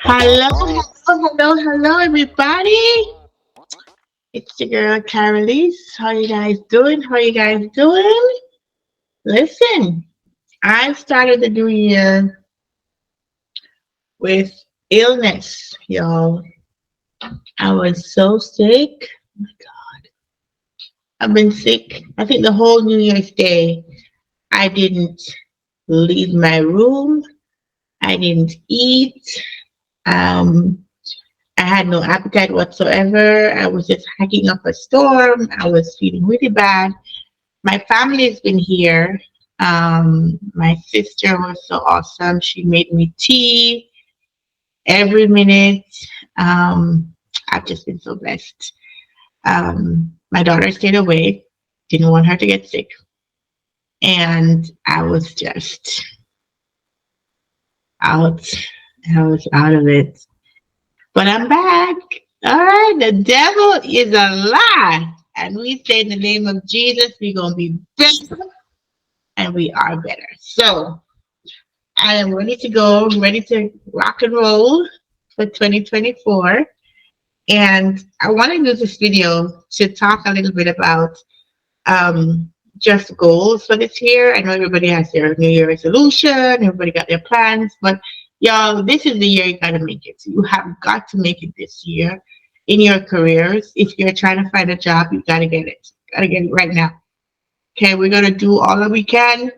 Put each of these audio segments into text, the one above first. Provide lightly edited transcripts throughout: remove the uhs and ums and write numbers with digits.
Hello, hello, everybody. It's the girl Karaleise. How you guys doing? How you guys doing? Listen, I started the new year with illness, y'all. I was so sick. Oh my God, I've been sick. I think the whole New Year's Day, I didn't leave my room. I didn't eat. Um, I had no appetite whatsoever. I was just hacking up a storm. I was feeling really bad. My family has been here. My sister was so awesome. She made me tea every minute. Um, I've just been so blessed. My daughter stayed away, didn't want her to get sick. And I was just out. I was out of it. But I'm back. All right. The devil is a lie. And we say in the name of Jesus, we're going to be better and we are better. So I am ready to go, ready to rock and roll for 2024. And I want to use this video to talk a little bit about just goals for this year. I know everybody has their New Year resolution, everybody got their plans, but y'all, this is the year you gotta make it. You have got to make it this year in your careers. If you're trying to find a job, you gotta get it. Gotta get it right now. Okay, we're gonna do all that we can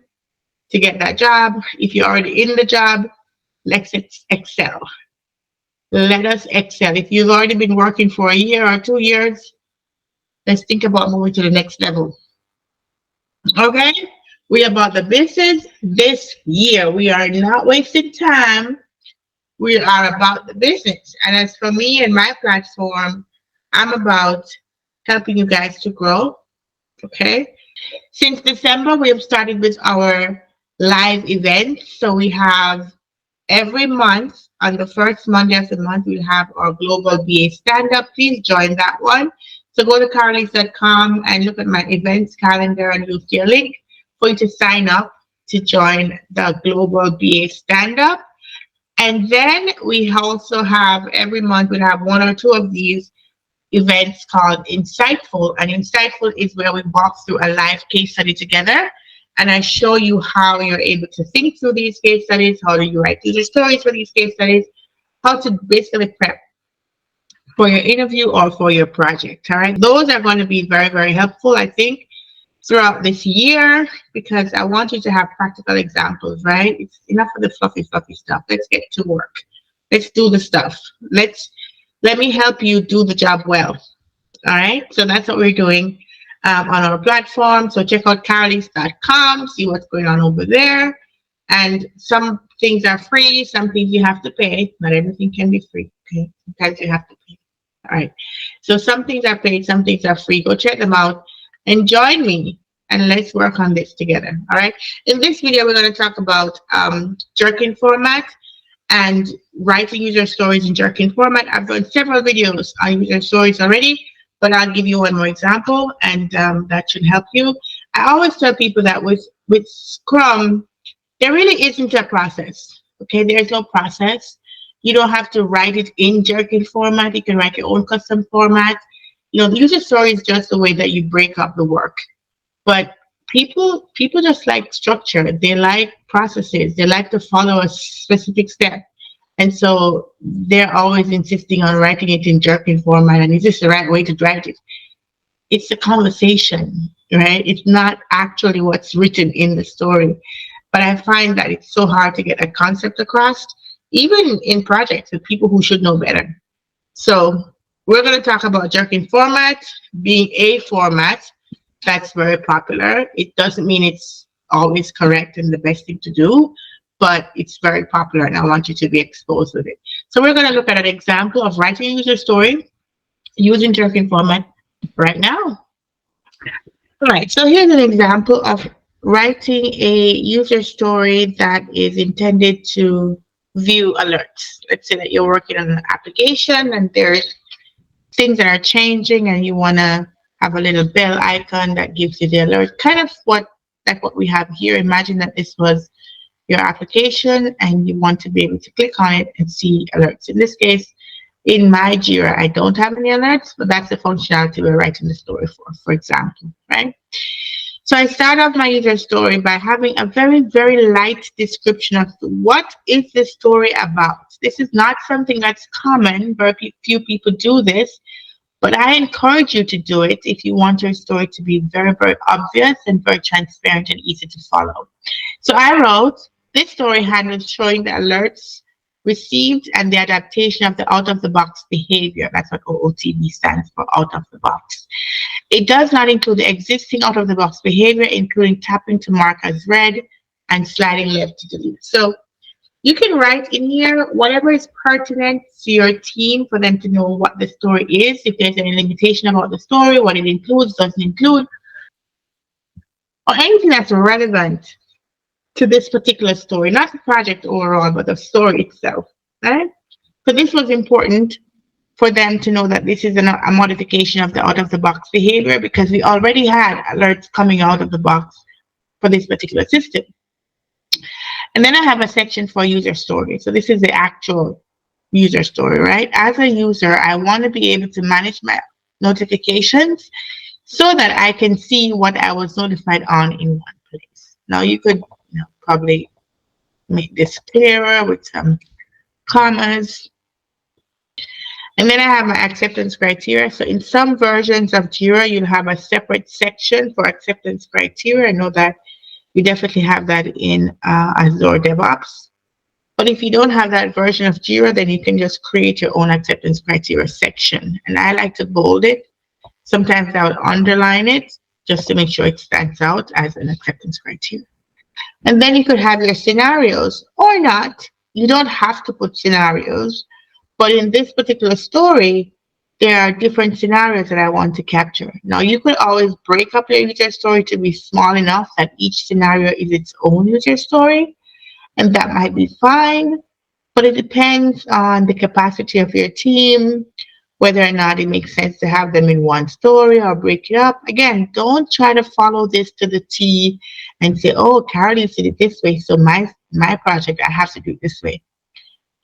to get that job. If you're already in the job, let's excel. Let us excel. If you've already been working for a year or 2 years, let's think about moving to the next level. Okay? We are about the business this year. We are not wasting time. We are about the business. And as for me and my platform, I'm about helping you guys to grow. Okay? Since December, we have started with our live events. So we have every month, on the first Monday of the month, we'll have our Global BA Stand Up. Please join that one. So go to karaleise.com and look at my events calendar, and you'll see a link for you to sign up to join the Global BA Stand Up. And then we also have every month we'll have one or two of these events called Insightful. And Insightful is where we walk through a live case study together. And I show you how you're able to think through these case studies, how do you write user stories for these case studies, how to basically prep for your interview or for your project. All right. Those are going to be very, very helpful, I think, throughout this year, because I want you to have practical examples, right? It's enough of the fluffy stuff. Let's get to work. Let's do the stuff. Let me help you do the job well. All right. So that's what we're doing on our platform. So check out karaleise.com, see what's going on over there. And some things are free, some things you have to pay. Not everything can be free. Okay. Sometimes you have to pay. All right. So some things are paid, some things are free. Go check them out and join me and let's work on this together. All right. In this video, we're going to talk about Gherkin format and writing user stories in Gherkin format. I've done several videos on user stories already, but I'll give you one more example, and that should help you. I always tell people that with Scrum, there really isn't a process. Okay, there's no process. You don't have to write it in Gherkin format. You can write your own custom format. You know, the user story is just the way that you break up the work. But people just like structure. They like processes. They like to follow a specific step. And so they're always insisting on writing it in Gherkin format. And is this the right way to write it? It's a conversation, right? It's not actually what's written in the story. But I find that it's so hard to get a concept across, even in projects with people who should know better. So we're going to talk about Gherkin format being a format that's very popular. It doesn't mean it's always correct and the best thing to do, but it's very popular and I want you to be exposed with it. So we're going to look at an example of writing a user story using Gherkin format right now. All right, so here's an example of writing a user story that is intended to view alerts. Let's say that you're working on an application and there's things that are changing and you want to have a little bell icon that gives you the alert. Kind of like what we have here. Imagine that this was your application and you want to be able to click on it and see alerts. In this case, in my Jira, I don't have any alerts, but that's the functionality we're writing the story for example, right? So I start off my user story by having a very, very light description of what is the story about. This is not something that's common. Very few people do this, but I encourage you to do it if you want your story to be very, very obvious and very transparent and easy to follow. So I wrote, this story handles showing the alerts received and the adaptation of the out-of-the-box behavior. That's what OOTB stands for, out of the box. It does not include the existing out-of-the-box behavior, including tapping to mark as read and sliding left to delete. So you can write in here whatever is pertinent to your team for them to know what the story is, if there's any limitation about the story, what it includes, doesn't include, or anything that's relevant to this particular story, not the project overall, but the story itself. Right? So this was important for them to know that this is a modification of the out-of-the-box behavior because we already had alerts coming out of the box for this particular system. And then I have a section for user story. So this is the actual user story, right? As a user, I want to be able to manage my notifications so that I can see what I was notified on in one place. Now you could probably make this clearer with some commas. And then I have my acceptance criteria. So in some versions of Jira, you'll have a separate section for acceptance criteria. I know that you definitely have that in Azure DevOps. But if you don't have that version of Jira, then you can just create your own acceptance criteria section. And I like to bold it. Sometimes I would underline it just to make sure it stands out as an acceptance criteria. And then you could have your scenarios or not. You don't have to put scenarios. But in this particular story, there are different scenarios that I want to capture. Now, you could always break up your user story to be small enough that each scenario is its own user story, and that might be fine. But it depends on the capacity of your team, whether or not it makes sense to have them in one story or break it up. Again, don't try to follow this to the T and say, oh, Karaleise did it this way, so my project, I have to do it this way.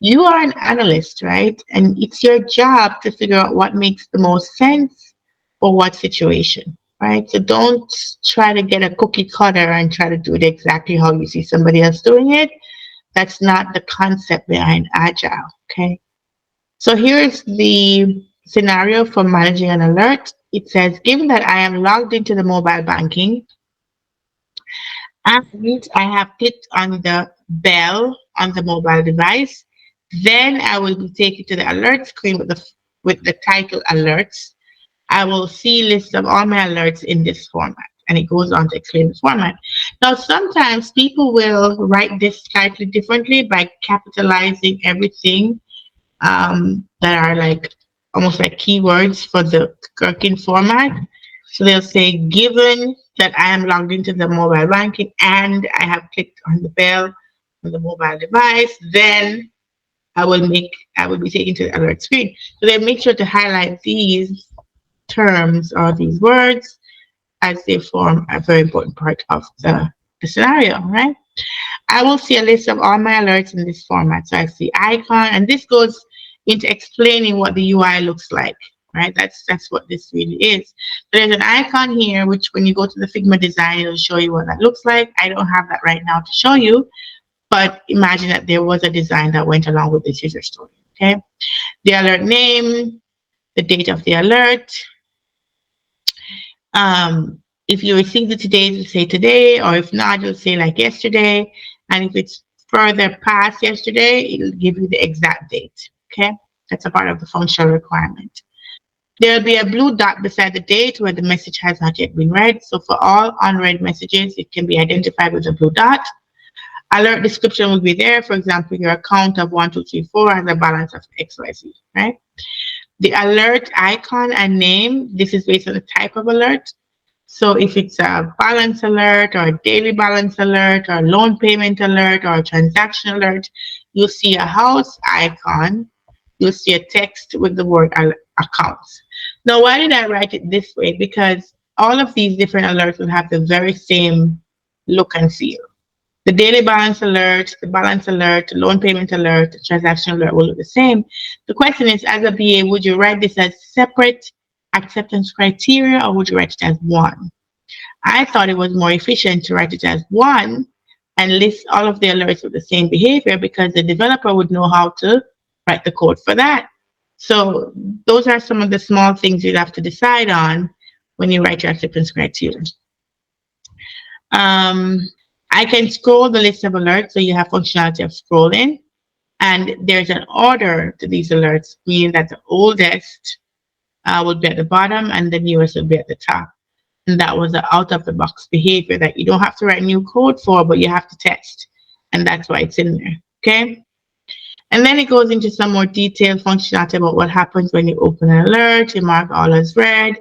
You are an analyst, right? And it's your job to figure out what makes the most sense for what situation, right? So don't try to get a cookie cutter and try to do it exactly how you see somebody else doing it. That's not the concept behind agile, okay? So here's the scenario for managing an alert. It says, given that I am logged into the mobile banking and I have clicked on the bell on the mobile device, then I will be taken to the alert screen with the title alerts. I will see lists of all my alerts in this format. And it goes on to explain the format. Now, sometimes people will write this slightly differently by capitalizing everything that are like almost like keywords for the Gherkin format. So they'll say, given that I am logged into the mobile banking and I have clicked on the bell on the mobile device, then I will be taken to the alert screen. So they make sure to highlight these terms or these words as they form a very important part of the scenario, right? I will see a list of all my alerts in this format. So I see icon, and this goes into explaining what the UI looks like, right? That's what this really is. So there's an icon here, which when you go to the Figma design, it'll show you what that looks like. I don't have that right now to show you, but imagine that there was a design that went along with this user story, okay? The alert name, the date of the alert. If you received it today, it'll say today, or if not, it'll say like yesterday. And if it's further past yesterday, it'll give you the exact date, okay? That's a part of the functional requirement. There'll be a blue dot beside the date where the message has not yet been read. So for all unread messages, it can be identified with a blue dot. Alert description will be there. For example, your account of 1234 has a balance of XYZ, right? The alert icon and name, this is based on the type of alert. So if it's a balance alert or a daily balance alert or a loan payment alert or a transaction alert, you'll see a house icon. You'll see a text with the word accounts. Now, why did I write it this way? Because all of these different alerts will have the very same look and feel. The daily balance alert, the balance alert, the loan payment alert, the transaction alert will look the same. The question is, as a BA, would you write this as separate acceptance criteria or would you write it as one? I thought it was more efficient to write it as one and list all of the alerts with the same behavior because the developer would know how to write the code for that. So those are some of the small things you'd have to decide on when you write your acceptance criteria. I can scroll the list of alerts, so you have functionality of scrolling, and there's an order to these alerts, meaning that the oldest will be at the bottom and the newest will be at the top. And that was an out-of-the-box behavior that you don't have to write new code for, but you have to test, and that's why it's in there, okay? And then it goes into some more detailed functionality about what happens when you open an alert, you mark all as read,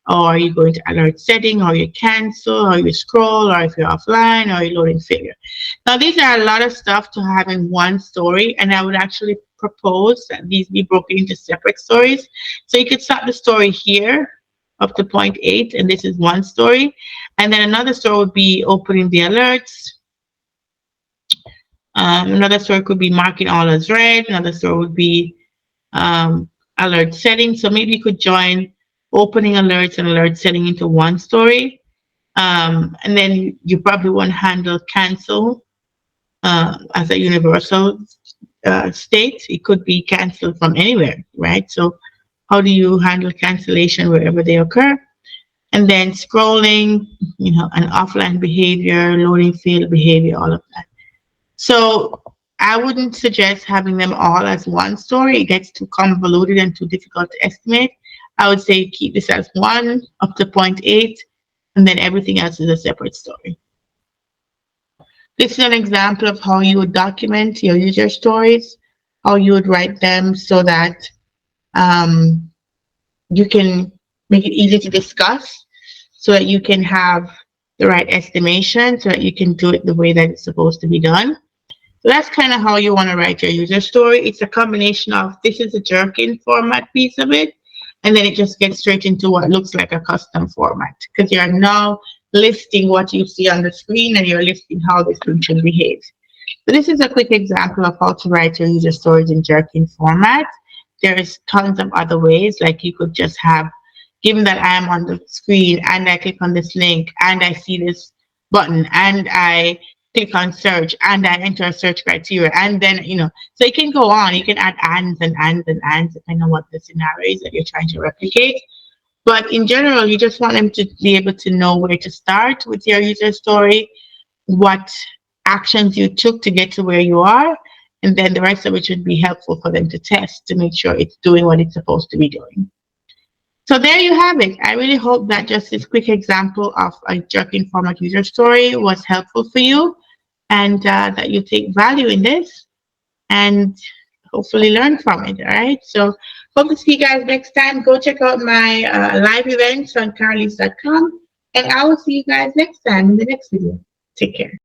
or you go into alert setting, or you cancel, or you scroll, or if you're offline, or you're loading failure. Now, these are a lot of stuff to have in one story, and I would actually propose that these be broken into separate stories. So you could start the story here up to point 8, and this is one story. And then another story would be opening the alerts. Another story could be marking all as read. Another story would be alert setting. So maybe you could join opening alerts and alert setting into one story. And then you probably want to handle cancel as a universal state. It could be canceled from anywhere, right? So how do you handle cancellation wherever they occur? And then scrolling, an offline behavior, loading failed behavior, all of that. So I wouldn't suggest having them all as one story. It gets too convoluted and too difficult to estimate. I would say keep this as one up to point 8, and then everything else is a separate story. This is an example of how you would document your user stories, how you would write them so that you can make it easy to discuss, so that you can have the right estimation, so that you can do it the way that it's supposed to be done. So that's kind of how you want to write your user story. It's a combination of, this is a Gherkin format piece of it, and then it just gets straight into what looks like a custom format, because you're now listing what you see on the screen and you're listing how this function behaves. So this is a quick example of how to write your user stories in Gherkin format. There's tons of other ways, like you could just have, given that I am on the screen and I click on this link and I see this button and I click on search and I enter a search criteria, and then, so it can go on. You can add ands and ands and ands depending on what the scenario is that you're trying to replicate. But in general, you just want them to be able to know where to start with your user story, what actions you took to get to where you are, and then the rest of it should be helpful for them to test to make sure it's doing what it's supposed to be doing. So there you have it. I really hope that just this quick example of a Gherkin format user story was helpful for you, and that you take value in this and hopefully learn from it. All right. So hope to see you guys next time. Go check out my live events on karaleise.com, and I will see you guys next time in the next video. Take care.